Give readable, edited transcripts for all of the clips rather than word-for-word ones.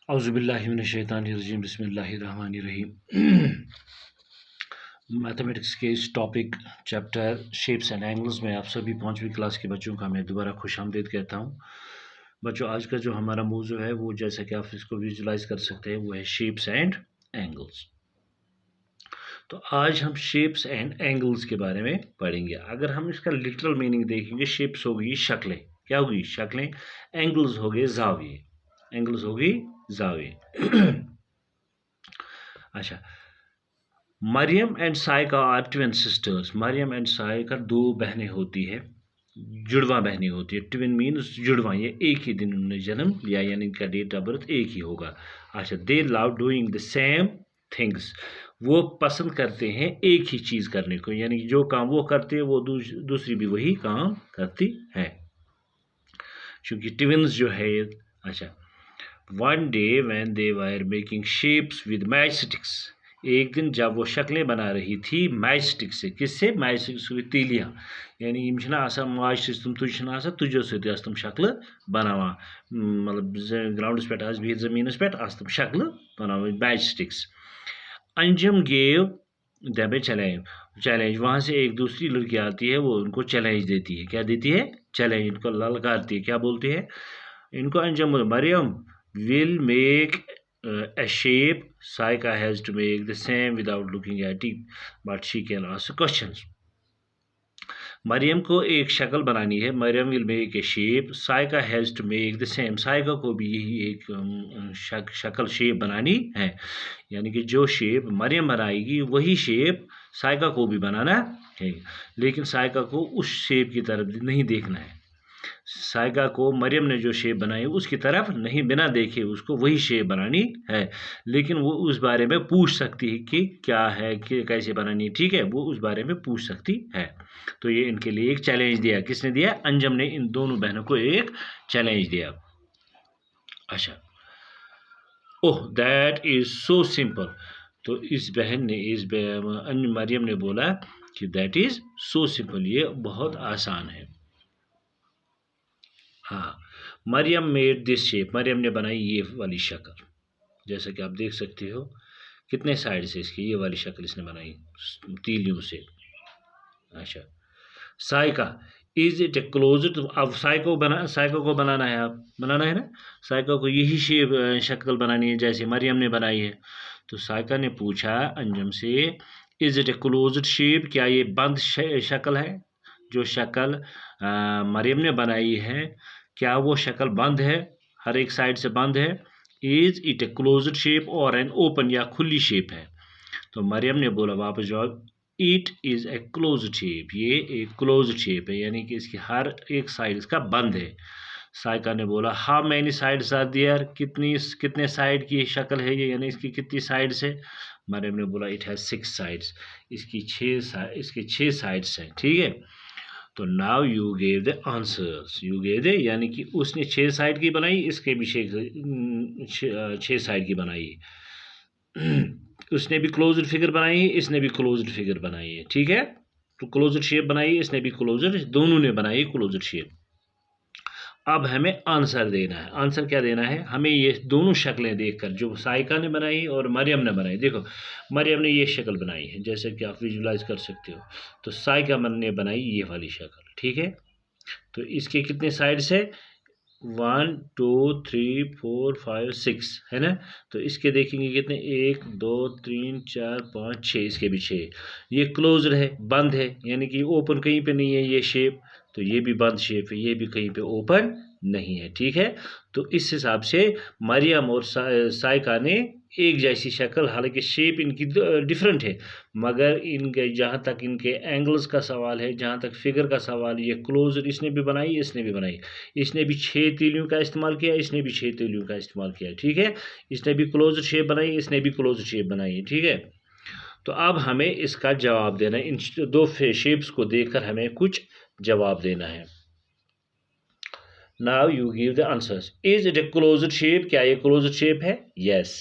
औज़ुबिल्लाहिमिनश्शैतानिर्रजीम बिस्मिल्लाहिर्रहमानिर्रहीम। मैथमेटिक्स के इस topic chapter shapes and angles में आप सभी 5वीं क्लास के बच्चों का मैं दोबारा खुशामदीद कहता हूँ। बच्चों, आज का जो हमारा मौजू है वो जैसा कि आप इसको विजुलाइज कर सकते हैं वो है शेप्स एंड एंगल्स। तो आज हम शेप्स एंड एंगल्स के बारे में पढ़ेंगे। अगर हम इसका लिटरल मीनिंग देखेंगे, शेप्स होगी शक्लें, क्या होगी शक्लें, एंगल्स हो गए जाविये, एंगल्स होगी जाविये। अच्छा, Maryam and Saika are twin sisters. Maryam and Saika दो बहनें होती है, जुड़वा बहनें होती है। ट्विन मीन्स जुड़वा, ये एक ही दिन उन्होंने जन्म लिया, यानी इनका डेट ऑफ बर्थ एक ही होगा। अच्छा, दे love doing the same things. वो पसंद करते हैं एक ही चीज़ करने को, यानी जो काम वो करते हैं वो दूसरी भी वही काम करती है, क्योंकि ट्विन्स जो है। अच्छा, one day when they were making shapes with match sticks. एक दिन जब वो शक्लें बना रही थी मैच स्टिक से। किससे? मैच स्टिक से, तीलियाँ, यानी यम छना आसान माच तुम तुझ आसान तुझो सत तुम शक्ल बनावा, मतलब ग्राउंडस पे बिहित जमीनस पे तुम शक्ल बनावा match sticks. Anjum gave them a challenge. वहाँ से एक दूसरी लड़की आती है, वो उनको चैलेंज देती है। क्या देती है? चैलेंज, इनको ललकारती है। क्या बोलती है इनको? Anjum, Maryam will make a shape. Saika has to make the same without looking at it, but she can ask questions. Maryam को एक शक्ल बनानी है। Maryam will make a shape, Saika has to make the same. Saika को भी यही एक शक्ल शेप बनानी है, यानी कि जो शेप मरियम बनाएगी वही शेप साइका को भी बनाना है, लेकिन साइका को उस शेप की तरफ नहीं देखना है। साइका को मरियम ने जो शेप बनाई उसकी तरफ नहीं, बिना देखे उसको वही शेप बनानी है, लेकिन वो उस बारे में पूछ सकती है कि क्या है, कि कैसे बनानी, ठीक है, वो उस बारे में पूछ सकती है। तो ये इनके लिए एक चैलेंज दिया। किसने दिया? अंजम ने इन दोनों बहनों को एक चैलेंज दिया। अच्छा, oh that is so simple. तो इस बहन ने, मरियम ने बोला कि दैट इज सो सिंपल, ये बहुत आसान है। हाँ, Maryam made this shape. Maryam ने बनाई ये वाली शक्ल, जैसा कि आप देख सकते हो कितने साइड से इसकी ये वाली शक्ल इसने बनाई तीलियों से। अच्छा, Saika is it a closed. अब साइको को बनाना है, आप बनाना है ना, साइको को यही शेप शक्ल बनानी है जैसे मरियम ने बनाई है। तो साइका ने पूछा अंजुम से, is it a closed shape, क्या ये बंद शक्ल है? जो शक्ल मरियम ने बनाई है, क्या वो शक्ल बंद है, हर एक साइड से बंद है? Is it a closed shape और एन ओपन, या खुली शेप है? तो मरियम ने बोला वापस जवाब, it is a closed shape, ये एक क्लोज्ड शेप है, यानी कि इसकी हर एक साइड इसका बंद है। साइका ने बोला, how many sides are there, कितने साइड की शक्ल है ये, यानी इसकी कितनी साइड्स है? मरियम ने बोला, इट हैज 6 साइड्स, इसकी 6 साइड्स हैं, ठीक है। तो now you gave the answers, you gave the, यानी कि उसने 6 साइड की बनाई, इसके भी 6 साइड की बनाई। उसने भी क्लोज्ड फिगर बनाई है, इसने भी क्लोज्ड फिगर बनाई है, ठीक है। तो क्लोज्ड शेप बनाई, इसने भी क्लोज्ड, दोनों ने बनाई क्लोज्ड शेप। अब हमें आंसर देना है। आंसर क्या देना है हमें? ये दोनों शक्लें देखकर, जो साइका ने बनाई और मरियम ने बनाई। देखो, मरियम ने ये शक्ल बनाई है, जैसे कि आप विजुलाइज कर सकते हो। तो साइका ने बनाई ये वाली शक्ल, ठीक है। तो इसके कितने साइड्स है? 1 2 3 4 5 6 है ना। तो इसके देखेंगे कितने, 1 2 3 4 5 6, इसके भी 6। ये क्लोज्ड है, बंद है, यानी कि ओपन कहीं पे नहीं है ये शेप। तो ये भी बंद शेप है, ये भी कहीं पे ओपन नहीं है, ठीक है। तो इस हिसाब से मरियम और साइका ने एक जैसी शक्ल, हालांकि शेप इनकी डिफरेंट है, मगर इनके जहाँ तक इनके एंगल्स का सवाल है, जहाँ तक फिगर का सवाल, ये क्लोज इसने भी बनाई, इसने भी बनाई। इसने भी 6 तीलियों का इस्तेमाल किया, इसने भी 6 तीलियों का इस्तेमाल किया, ठीक है। इसने भी क्लोज शेप बनाई, इसने भी क्लोज शेप बनाई, ठीक है। तो अब हमें इसका जवाब देना है, इन दो शेप्स को देखकर हमें कुछ जवाब देना है। Now you give the answers. Is it a closed shape, क्या ये क्लोज्ड शेप है? यस,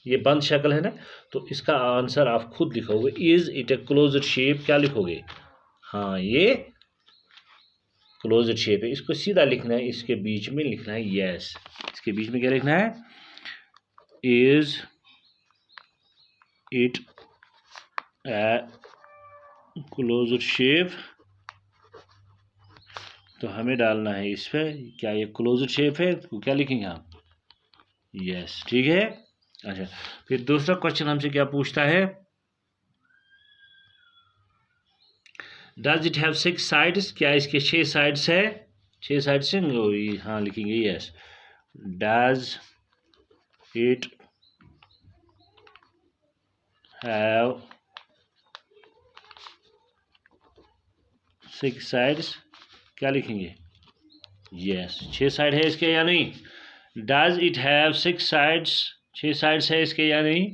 ये बंद शक्ल है ना। तो इसका आंसर आप खुद लिखोगे, is it a closed shape, क्या लिखोगे? हाँ, ये क्लोज्ड शेप है। इसको सीधा लिखना है, इसके बीच में लिखना है यस। इसके बीच में क्या लिखना है? Is it a closed shape, तो हमें डालना है इस पे क्या ये क्लोज्ड शेप है, तो क्या लिखेंगे आप, यस, ठीक है। अच्छा, फिर दूसरा क्वेश्चन हमसे क्या पूछता है, डज इट हैव 6 साइड्स, क्या इसके 6 साइड्स है, 6 साइड्स है, हाँ लिखेंगे yes, does it have 6 sides, क्या लिखेंगे, यस, 6 साइड है इसके या नहीं, does it have 6 sides, 6 sides है इसके या नहीं,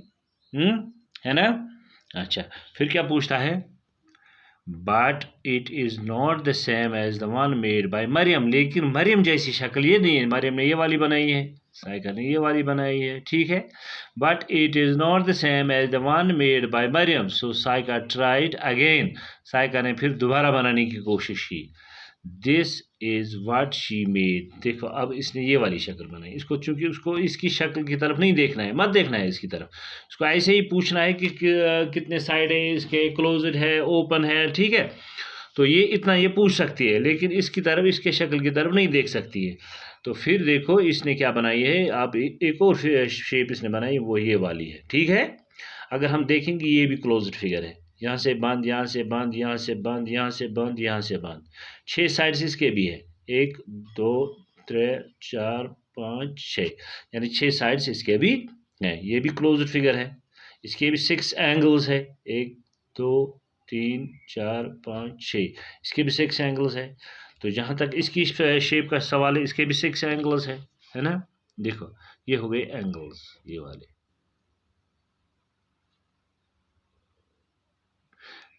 है ना। अच्छा, फिर क्या पूछता है, but it is not the same as the one made by Maryam, लेकिन मरियम जैसी शक्ल ये नहीं है, मरियम ने ये वाली बनाई है, साइका ने ये वाली बनाई है, ठीक है। But it is not the same as the one made by Maryam, so Saika tried again, Saika ने फिर दोबारा बनाने की कोशिश की, this is what she made, देखो अब इसने ये वाली शक्ल बनाई, इसको चूंकि उसको इसकी शक्ल की तरफ नहीं देखना है, मत देखना है इसकी तरफ, उसको ऐसे ही पूछना है कि कितने साइड है इसके, क्लोज्ड है, ओपन है, ठीक है। तो ये इतना ये पूछ सकती है, लेकिन इसकी तरफ, इसके शक्ल की तरफ नहीं देख सकती है। तो फिर देखो इसने क्या बनाई है, आप एक और शेप इसने बनाई है, वो ये वाली है, ठीक है। अगर हम देखेंगे ये भी क्लोज्ड फिगर है, यहाँ से बंद, यहाँ से बंद, यहाँ से बंद, यहाँ से बंद, यहाँ से बंद, 6 साइड्स इसके भी है, 1 2 3 4 5 6, यानी 6 साइड्स इसके भी हैं, ये भी क्लोज्ड फिगर है, इसके भी 6 एंगल्स है, 1 2 3 4 5 6, इसके भी 6 एंगल्स है। तो जहाँ तक इसकी शेप का सवाल है, इसके भी 6 एंगल्स है ना। देखो ये हो गए एंगल्स, ये वाले,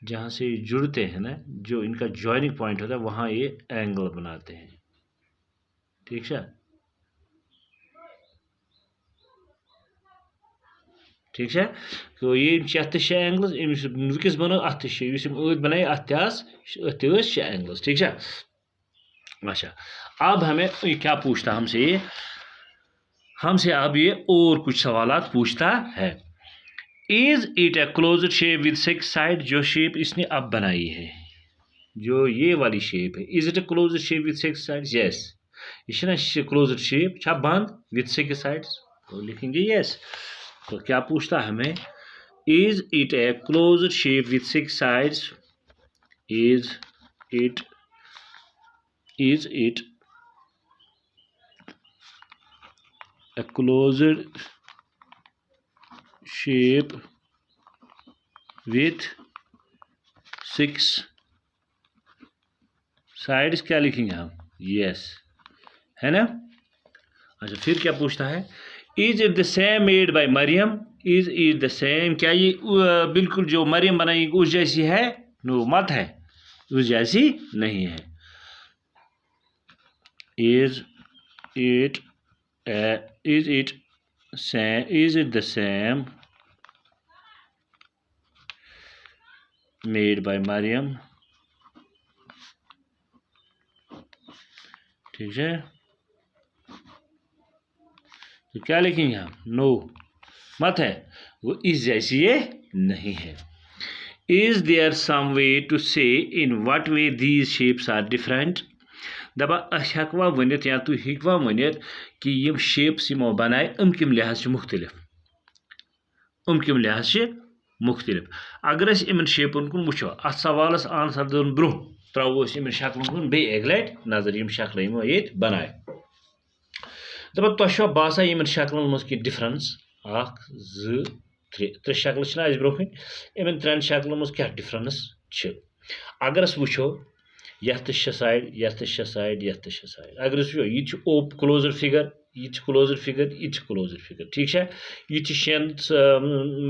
जहाँ से जुड़ते हैं ना, जो इनका जॉइनिंग पॉइंट होता है, वहाँ ये एंगल बनाते हैं, ठीक है, ठीक है। तो ये एंगल्स, वस बनो अत बनाए अत एंगल्स, ठीक है। अच्छा, अब हमें क्या पूछता हमसे ये, हमसे अब ये और कुछ सवालात पूछता है, is it a closed shape with 6 side, जो शेप इसने अब बनाई है, जो ये वाली शेप है, is it a closed shape with 6 sides, yes, ये ना क्लोज्ड शेप छा बंद विद 6 साइड्स, तो लिखेंगे यस। तो क्या पूछता है हमें, is it a closed shape with 6 sides, is it a closed shape with 6 sides, क्या लिखेंगे हम, यस, है ना। अच्छा, फिर क्या पूछता है, is it the same made by Maryam, is it the same, क्या ये बिल्कुल जो मरियम बनाई उस जैसी है, नो मत है, उस जैसी नहीं है। Is it the same made by Mariam, ठीक है। तो क्या लिखेंगे हम, नो मत है, वो इस जैसी ये नहीं है। Is there some way to say in what way these shapes are different, दपा हेकवा वनित या तु हेकवा वनित कि यम शेप्स यमो बनाए कम लिहाज मुख्तलिफ, कम लिहाज मुख्तलिफ। अगर इन शेपन कुन वो अत सवालस आंसर दिन ब्रो त्रो इन शक्ल कुन बे एक लट नजर, यम शक्ल यमो ये बनाए, दपा तुम बासा इन शक्लन मज कि डिफरेंस, 1 2 3 शक्ल ब्रो इन 3 शक्ल मज क्या डिफरेंस। अगर वो यथ 6 साइड, यथ 6 साइड, यथ 6 साइड, अगर वो ये ओप क्लोज्ड फिगर, ये क्लोज्ड फिगर, ये क्लोज्ड फिगर, ठीक है। ये 6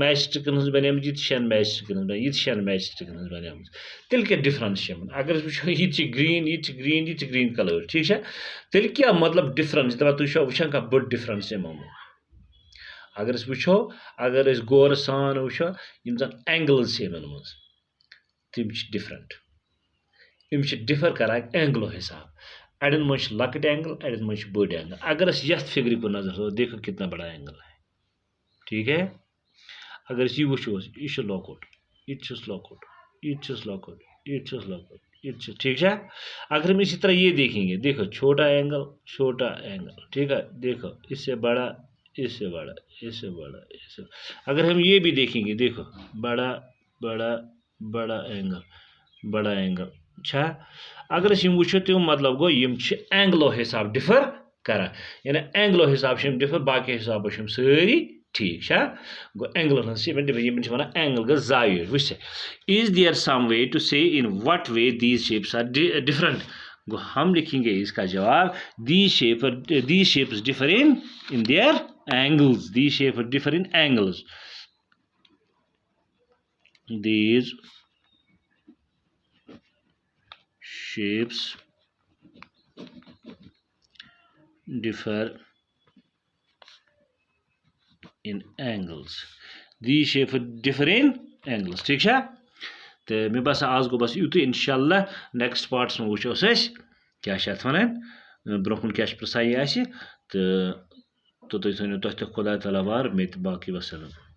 मैच स्टिकन बने, ये 6 मैच स्टिकन बने, ये 6 मैच स्टिकन बने, तेल क्या डिफरेंस, अगर वो ये ग्रीन, ये ग्रीन, ये ग्रीन कलर, ठीक है, तेल क्या मतलब डिफरेंस, दपा तुम वो कह बड़ डिफरेंस यमो। अगर वो अगर गौर सान वो जन एंगल्स मज तम डिफरेंट, यम डिफर करान एंगलो हिसाब, अड़न मज लकट एंगल, अड़न मज बड़ एंगल। अगर यथ फिगर को नजर हो, देखो कितना बड़ा एंगल है, ठीक है। अगर ये वो यह लॉकआउट यह लॉकआउट यह लॉकआउट यह लॉकआउट यह ठीक है। अगर हम इसी तरह ये देखेंगे, देखो छोटा एंगल, ठीक है, देखो इससे बड़ा, इससे बड़ा, इससे बड़ा, इससे, अगर हम ये भी देखेंगे, देखो बड़ा बड़ा बड़ा एंगल छा। अगर हम वो तो मतलब गो यम एंगलो हिसाब डिफर करा, यानी एंगलो हिसाब से डिफर, बाकी हिसाब से सारी ठीक है। गो एंगल वन एंगल गो जायज वो। Is there some way to say in what way these shapes are different. गो हम लिखेंगे इसका जवाब, these shapes differ in their angles, these shapes differ in angles, these shapes differ in angles, these shapes differ in angles, ठीक है। तो मे बस आज गो बस यूत, इंशाल्लाह नेक्स्ट पार्ट्स में वो क्या वन ब्रोकन क्या प्रसाई तो तुम थो खुदा तला वार मे बाकी वसलम।